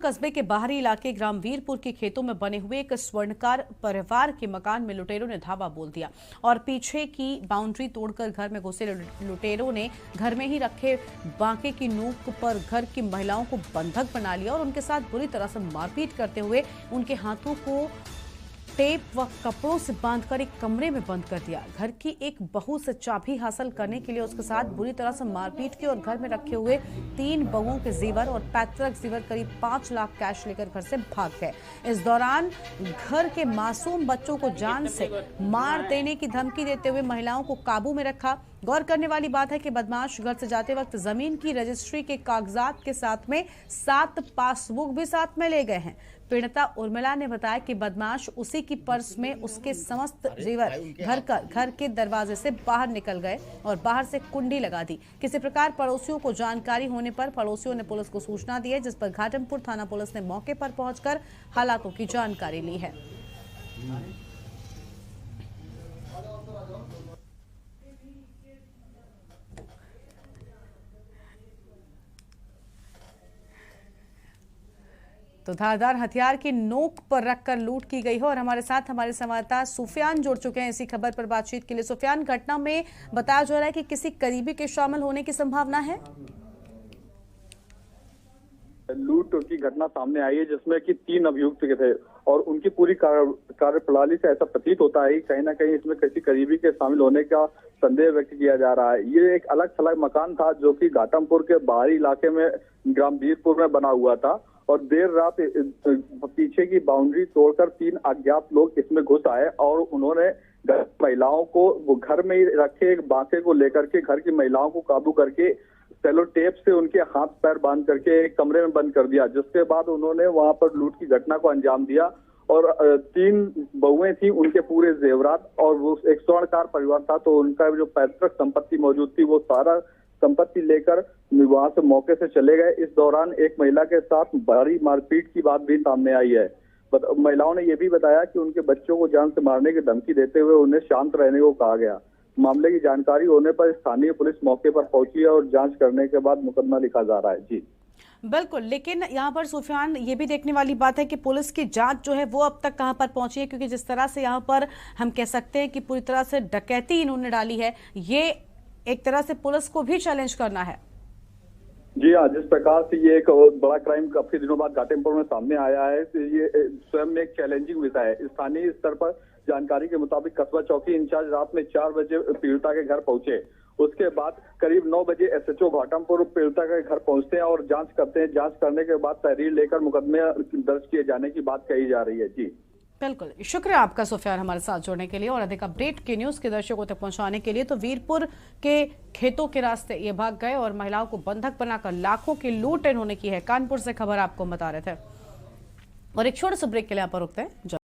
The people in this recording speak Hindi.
कस्बे के बाहरी इलाके ग्राम वीरपुर के खेतों में बने हुए एक स्वर्णकार परिवार के मकान में लुटेरों ने धावा बोल दिया और पीछे की बाउंड्री तोड़कर घर में घुसे लुटेरों ने घर में ही रखे बांके की नोक पर घर की महिलाओं को बंधक बना लिया और उनके साथ बुरी तरह से मारपीट करते हुए उनके हाथों को टेप व कपड़ों से बांधकर एक कमरे में बंद कर दिया। घर की एक बहू से चाबी हासिल करने के लिए उसके साथ बुरी तरह से मारपीट की और घर में रखे हुए 3 बहुओं के जेवर और पैतृक जेवर करीब 5 लाख कैश लेकर घर से भाग गए। इस दौरान घर के मासूम बच्चों को जान से मार देने की धमकी देते हुए महिलाओं को काबू में रखा। गौर करने वाली बात है कि बदमाश घर से जाते वक्त जमीन की रजिस्ट्री के कागजात के साथ में 7 पासबुक भी साथ में ले गए हैं। पीड़िता उर्मिला ने बताया कि बदमाश उसी की पर्स में उसके समस्त जेवर घर के दरवाजे से बाहर निकल गए और बाहर से कुंडी लगा दी। किसी प्रकार पड़ोसियों को जानकारी होने पर पड़ोसियों ने पुलिस को सूचना दी है, जिस पर घाटमपुर थाना पुलिस ने मौके पर पहुंचकर हालातों की जानकारी ली है। तो धारदार हथियार की नोक पर रखकर लूट की गई है और हमारे साथ हमारे संवाददाता सुफियान जुड़ चुके हैं इसी खबर पर बातचीत के लिए। सुफियान, घटना में बताया जा रहा है कि किसी करीबी के शामिल होने की संभावना है। लूट की घटना सामने आई है जिसमें कि 3 अभियुक्त थे और उनकी पूरी कार्यप्रणाली से ऐसा प्रतीत होता है कि कहीं ना कहीं इसमें किसी करीबी के शामिल होने का संदेह व्यक्त किया जा रहा है। ये एक अलग थलग मकान था जो कि घाटमपुर के बाहरी इलाके में ग्राम वीरपुर में बना हुआ था और देर रात पीछे की बाउंड्री तोड़कर 3 अज्ञात लोग इसमें घुस आए और उन्होंने महिलाओं को वो घर में ही रखे एक बांके को लेकर के घर की महिलाओं को काबू करके सेलो टेप से उनके हाथ पैर बांध करके एक कमरे में बंद कर दिया, जिसके बाद उन्होंने वहां पर लूट की घटना को अंजाम दिया और 3 बहुएं थी, उनके पूरे जेवरात और वो एक स्वर्णकार परिवार था तो उनका जो पैतृक संपत्ति मौजूद थी वो सारा संपत्ति लेकर वहां से मौके से चले गए। इस दौरान एक महिला के साथ भारी मारपीट की बात भी सामने आई है। महिलाओं ने यह भी बताया कि उनके बच्चों को जान से मारने की धमकी देते हुए उन्हें शांत रहने को कहा गया। मामले की जानकारी होने पर स्थानीय पुलिस मौके पर पहुंची है और जांच करने के बाद मुकदमा लिखा जा रहा है। जी बिल्कुल, लेकिन यहाँ पर सुफियान ये भी देखने वाली बात है कि पुलिस की जांच जो है वो अब तक कहां पर पहुंची है, क्योंकि जिस तरह से यहाँ पर हम कह सकते हैं कि पूरी तरह से डकैती इन्होंने डाली है, ये एक तरह से पुलिस को भी चैलेंज करना है। जी हाँ, जिस प्रकार से ये एक बड़ा क्राइम काफी दिनों बाद घाटमपुर में सामने आया है तो ये स्वयं में एक चैलेंजिंग विषय है। स्थानीय स्तर पर जानकारी के मुताबिक कस्बा चौकी इंचार्ज रात में 4 बजे पीड़िता के घर पहुंचे। उसके बाद करीब 9 बजे एसएचओ घाटमपुर पीड़िता के घर पहुंचते हैं और जांच करते हैं। जांच करने के बाद तहरीर लेकर मुकदमे दर्ज किए जाने की बात कही जा रही है। जी बिल्कुल, शुक्रिया आपका सुफियान हमारे साथ जुड़ने के लिए और अधिक अपडेट के न्यूज के दर्शकों तक पहुंचाने के लिए। तो वीरपुर के खेतों के रास्ते ये भाग गए और महिलाओं को बंधक बनाकर लाखों की लूट इन्होंने की है। कानपुर से खबर आपको बता रहे थे और एक छोटे से ब्रेक के लिए यहाँ पर रुकते हैं।